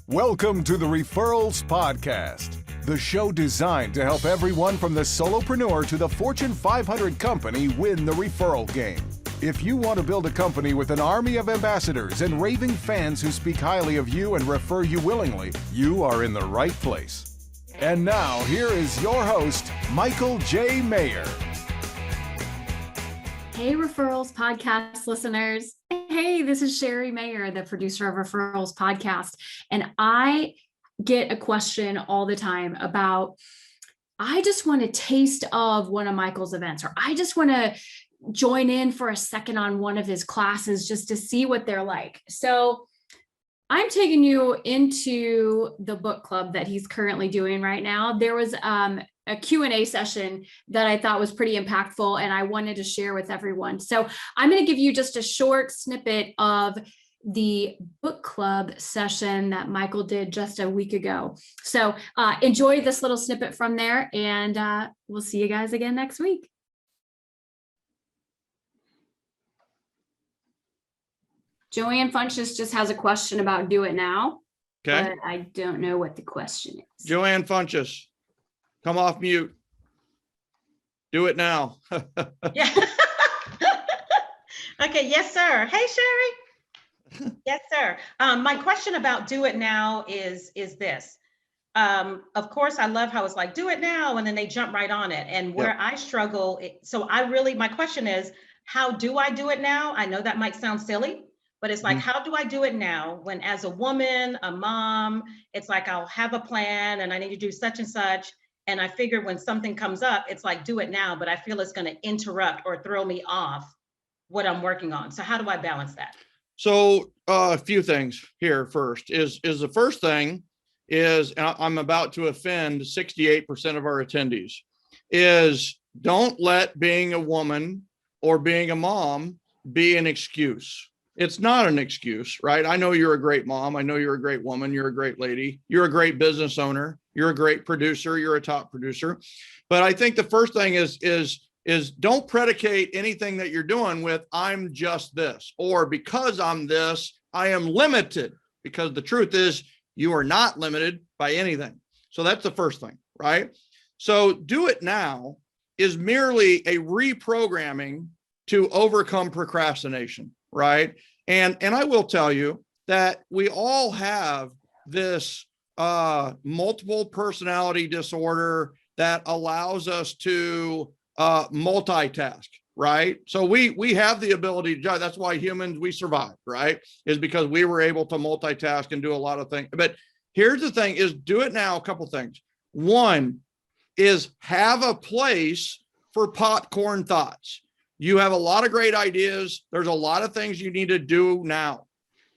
Welcome to the Referrals Podcast, the show designed to help everyone from the solopreneur to the Fortune 500 company win the referral game. If you want to build a company with an army of ambassadors and raving fans who speak highly of you and refer you willingly, you are in the right place. And now, here is your host, Michael J. Maher. Hey, Referrals Podcast listeners. Hey, this is Sherry Maher, the producer of Referrals Podcast. And I get a question all the time about, I just want a taste of one of Michael's events, or I just want to join in for a second on one of his classes just to see what they're like. So I'm taking you into the book club that he's currently doing right now. There was a Q&A session that I thought was pretty impactful, and I wanted to share with everyone. So I'm going to give you just a short snippet of the book club session that Michael did just a week ago. So enjoy this little snippet from there, and we'll see you guys again next week. Joanne Funches just has a question about Do It Now, Okay. but I don't know what the question is. Joanne Funches, come off mute. Do it now. Yeah. Okay. Yes, sir. Hey, Sherry. Yes, sir. My question about Do It Now is this. Of course, I love how it's like, do it now, and then they jump right on it. And where I struggle, my question is, how do I do it now? I know that might sound silly, but it's like, how do I do it now when, as a woman, a mom, it's like, I'll have a plan and I need to do such and such. And I figure when something comes up, it's like, do it now, but I feel it's going to interrupt or throw me off what I'm working on. So how do I balance that? So a few things here. First is the first thing is, and I'm about to offend 68% of our attendees, is don't let being a woman or being a mom be an excuse. It's not an excuse, right? I know you're a great mom. I know you're a great woman. You're a great lady. You're a great business owner. You're a great producer. You're a top producer. But I think the first thing is don't predicate anything that you're doing with, I'm just this, or because I'm this, I am limited, because the truth is you are not limited by anything. So that's the first thing, right? So Do It Now is merely a reprogramming to overcome procrastination, right? And I will tell you that we all have this multiple personality disorder that allows us to multitask, right? So we have the ability to, that's why humans, we survive, right? Is because we were able to multitask and do a lot of things. But here's the thing is, Do It Now, a couple things. One is have a place for popcorn thoughts. You have a lot of great ideas. There's a lot of things you need to do now.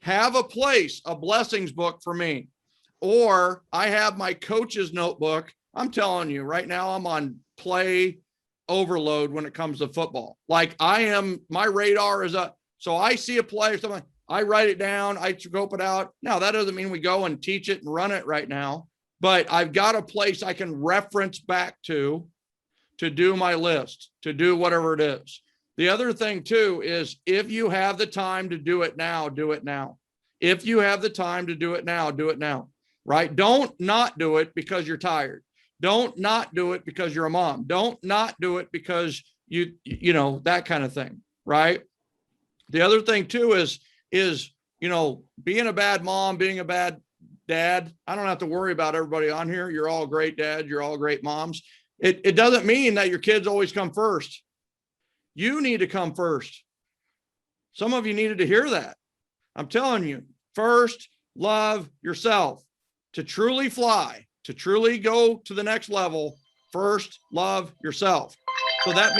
Have a place, a blessings book for me. Or I have my coach's notebook. I'm telling you right now, I'm on play overload when it comes to football. Like my radar is up. So I see a play or something, I write it down, I scope it out. Now, that doesn't mean we go and teach it and run it right now, but I've got a place I can reference back to do my list, to do whatever it is. The other thing too is, if you have the time to do it now, do it now. If you have the time to do it now, do it now, right? Don't not do it because you're tired. Don't not do it because you're a mom. Don't not do it because you know, that kind of thing, right? The other thing too is, being a bad mom, being a bad dad. I don't have to worry about everybody on here. You're all great dads. You're all great moms. It doesn't mean that your kids always come first. You need to come first. Some of you needed to hear that. I'm telling you, first, love yourself. To truly fly, to truly go to the next level, first, love yourself. So that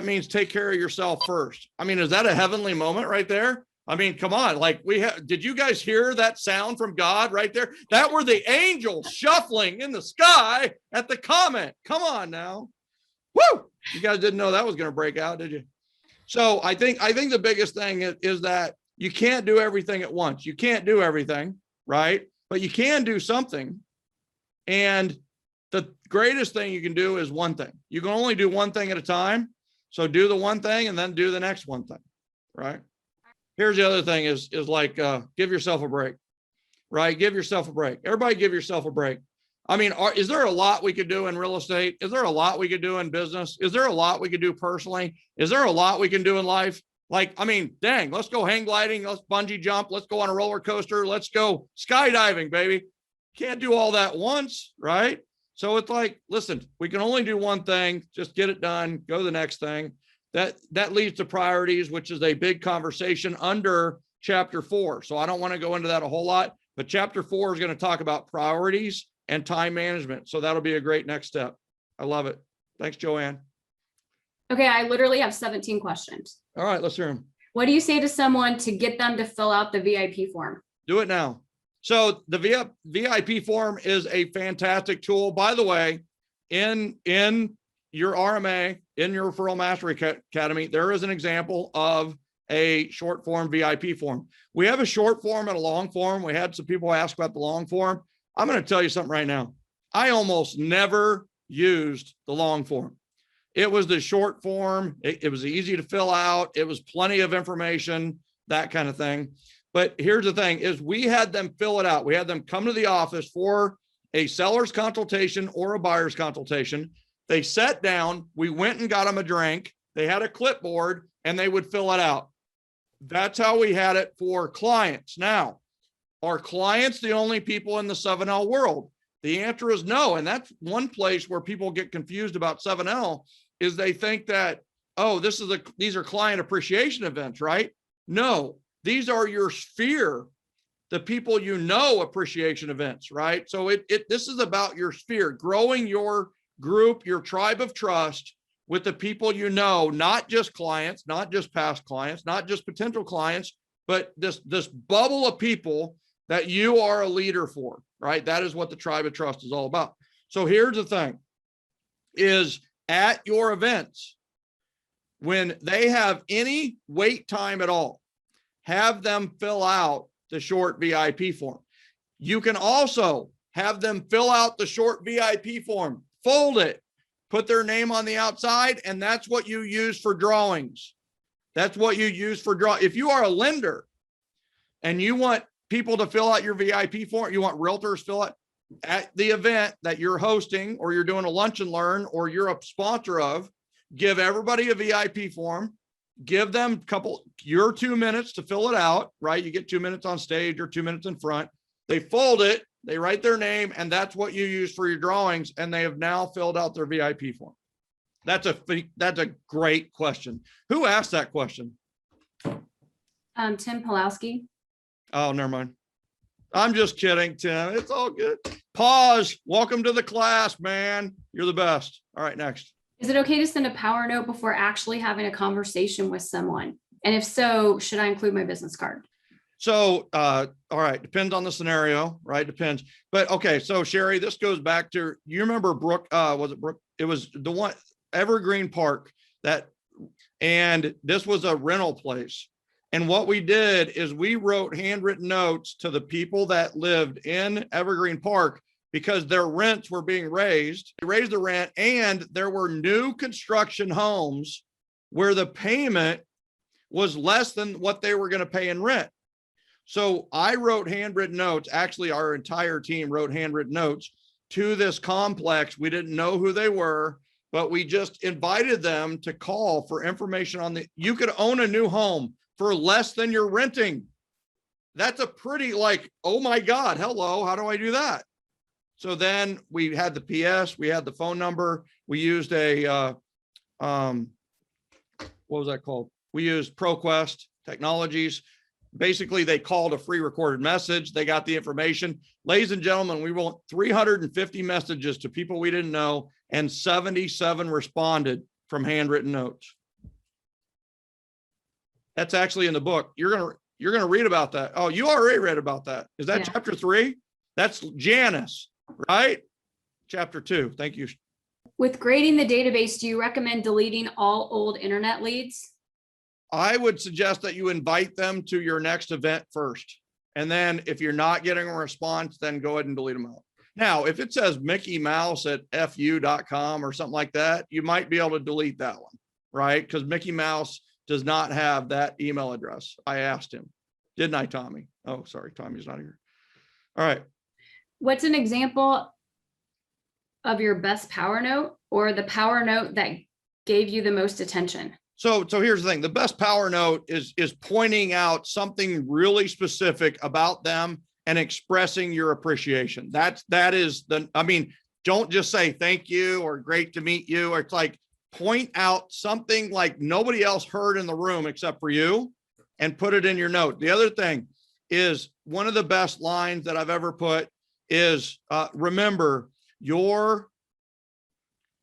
means take care of yourself first. I mean, is that a heavenly moment right there? I mean, come on, like did you guys hear that sound from God right there? That were the angels shuffling in the sky at the comment. Come on now. Woo! You guys didn't know that was going to break out, did you? So I think the biggest thing is that you can't do everything at once. You can't do everything, right? But you can do something. And the greatest thing you can do is one thing. You can only do one thing at a time. So do the one thing and then do the next one thing, right? Here's the other thing is like, give yourself a break. right? Give yourself a break. Everybody give yourself a break. I mean, is there a lot we could do in real estate? Is there a lot we could do in business? Is there a lot we could do personally? Is there a lot we can do in life? Like, I mean, dang, let's go hang gliding. Let's bungee jump. Let's go on a roller coaster. Let's go skydiving, baby. Can't do all that once, right? So it's like, listen, we can only do one thing. Just get it done. Go to the next thing. That leads to priorities, which is a big conversation under chapter 4. So I don't want to go into that a whole lot, but chapter 4 is going to talk about priorities and time management. So that'll be a great next step. I love it. Thanks, Joanne. Okay, I literally have 17 questions. All right, let's hear them. What do you say to someone to get them to fill out the VIP form? Do it now. So the VIP form is a fantastic tool. By the way, in your RMA, in your Referral Mastery Academy, there is an example of a short form VIP form. We have a short form and a long form. We had some people ask about the long form. I'm going to tell you something right now. I almost never used the long form. It was the short form. It was easy to fill out. It was plenty of information, that kind of thing. But here's the thing is we had them fill it out. We had them come to the office for a seller's consultation or a buyer's consultation. They sat down, we went and got them a drink. They had a clipboard and they would fill it out. That's how we had it for clients. Now, are clients the only people in the 7L world? The answer is no. And that's one place where people get confused about 7L is they think that, oh, these are client appreciation events, right? No, these are your sphere, the people you know appreciation events, right? So this is about your sphere, growing your group, your tribe of trust with the people you know, not just clients, not just past clients, not just potential clients, but this bubble of people that you are a leader for, right? That is what the tribe of trust is all about. So here's the thing is at your events, when they have any wait time at all, have them fill out the short VIP form. You can also have them fill out the short VIP form, fold it, put their name on the outside, and that's what you use for drawings. That's what you use for draw. If you are a lender and you want people to fill out your VIP form, you want realtors to fill out at the event that you're hosting or you're doing a lunch and learn or you're a sponsor of, give everybody a VIP form, give them your 2 minutes to fill it out, right? You get 2 minutes on stage or 2 minutes in front. They fold it, they write their name, and that's what you use for your drawings. And they have now filled out their VIP form. That's a great question. Who asked that question? Tim Pulowski. Oh, never mind. I'm just kidding, Tim. It's all good. Pause. Welcome to the class, man. You're the best. All right, next. Is it okay to send a power note before actually having a conversation with someone? And if so, should I include my business card? So, all right, depends on the scenario, right? Depends. But okay, so Sherry, this goes back to, you remember Brooke, was it Brooke? It was the one, Evergreen Park, and this was a rental place. And what we did is we wrote handwritten notes to the people that lived in Evergreen Park because their rents were being raised. They raised the rent, and there were new construction homes where the payment was less than what they were going to pay in rent. So I wrote handwritten notes. Actually, our entire team wrote handwritten notes to this complex. We didn't know who they were, but we just invited them to call for information on you could own a new home for less than you're renting. That's a pretty oh my God, hello, how do I do that? So then we had the PS, we had the phone number. We used what was that called? We used ProQuest Technologies. Basically, they called a free recorded message. They got the information. Ladies and gentlemen, we wrote 350 messages to people we didn't know, and 77 responded from handwritten notes. That's actually in the book. You're gonna read about that. Oh, you already read about that. Is that chapter 3? That's Janice, right? Chapter 2. Thank you. With grading the database, do you recommend deleting all old internet leads? I would suggest that you invite them to your next event first. And then if you're not getting a response, then go ahead and delete them out. Now, if it says Mickey Mouse at fu.com or something like that, you might be able to delete that one, right? Because Mickey Mouse does not have that email address. I asked him, didn't I, Tommy? Oh, sorry, Tommy's not here. All right. What's an example of your best power note or the power note that gave you the most attention? So here's the thing. The best power note is pointing out something really specific about them and expressing your appreciation. Don't just say thank you or great to meet you. Or it's like point out something like nobody else heard in the room except for you and put it in your note. The other thing is one of the best lines that I've ever put is remember, your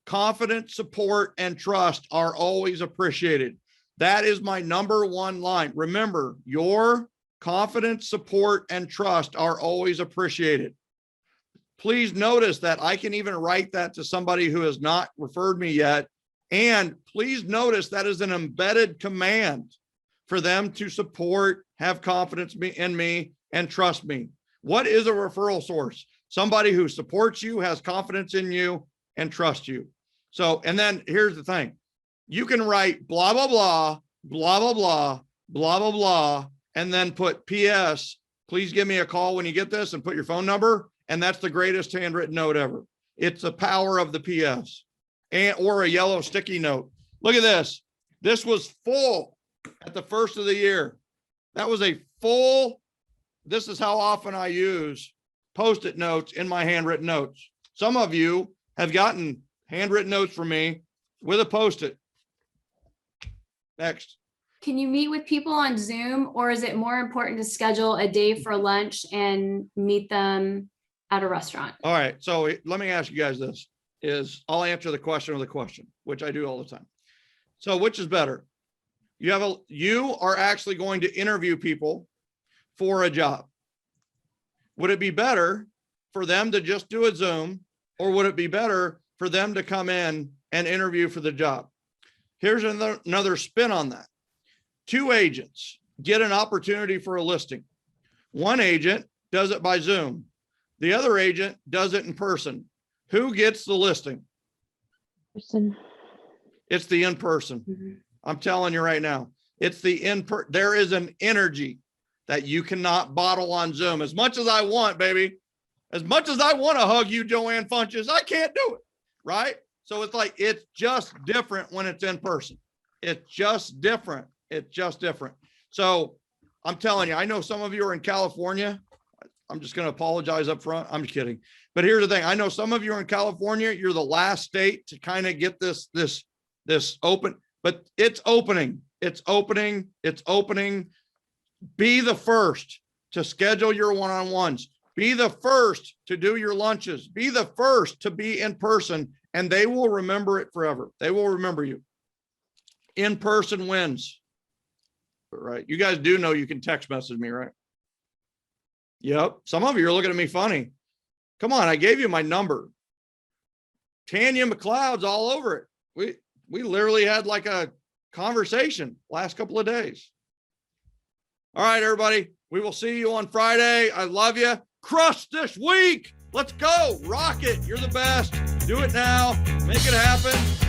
confidence, support, and trust are always appreciated. That is my number one line. Remember, your confidence, support, and trust are always appreciated. Please notice that I can even write that to somebody who has not referred me yet. And please notice that is an embedded command for them to support, have confidence in me, and trust me. What is a referral source? Somebody who supports you, has confidence in you, and trusts you. So, and then here's the thing. You can write blah, blah, blah, blah, blah, blah, blah, blah, blah, and then put PS, please give me a call when you get this, and put your phone number. And that's the greatest handwritten note ever. It's the power of the PS or a yellow sticky note. Look at this. This was full at the first of the year. That was a full, this is how often I use Post-it notes in my handwritten notes. Some of you have gotten handwritten notes from me with a Post-it. Next. Can you meet with people on Zoom, or is it more important to schedule a day for lunch and meet them at a restaurant? All right. So let me ask you guys this. I'll answer the question with a question, which I do all the time. So which is better? You are actually going to interview people for a job. Would it be better for them to just do a Zoom, or would it be better for them to come in and interview for the job? Here's another spin on that. 2 agents get an opportunity for a listing. One agent does it by Zoom. The other agent does it in person. Who gets the listing? Person. It's the in-person. Mm-hmm. I'm telling you right now, it's the in-person. There is an energy that you cannot bottle on Zoom. As much as I want, baby, as much as I want to hug you, Joanne Funches, I can't do it, right? So it's like, it's just different when it's in person. It's just different. It's just different. So I'm telling you, I know some of you are in California. I'm just going to apologize up front. I'm kidding. But here's the thing. I know some of you are in California. You're the last state to kind of get this open, but it's opening. It's opening. It's opening. Be the first to schedule your one-on-ones. Be the first to do your lunches. Be the first to be in person, and they will remember it forever. They will remember you. In-person wins. Right. You guys do know you can text message me, right? Yep. Some of you are looking at me funny. Come on, I gave you my number. Tanya McLeod's all over it. We literally had like a conversation last couple of days. All right, everybody. We will see you on Friday. I love you. Crush this week. Let's go. Rock it. You're the best. Do it now. Make it happen.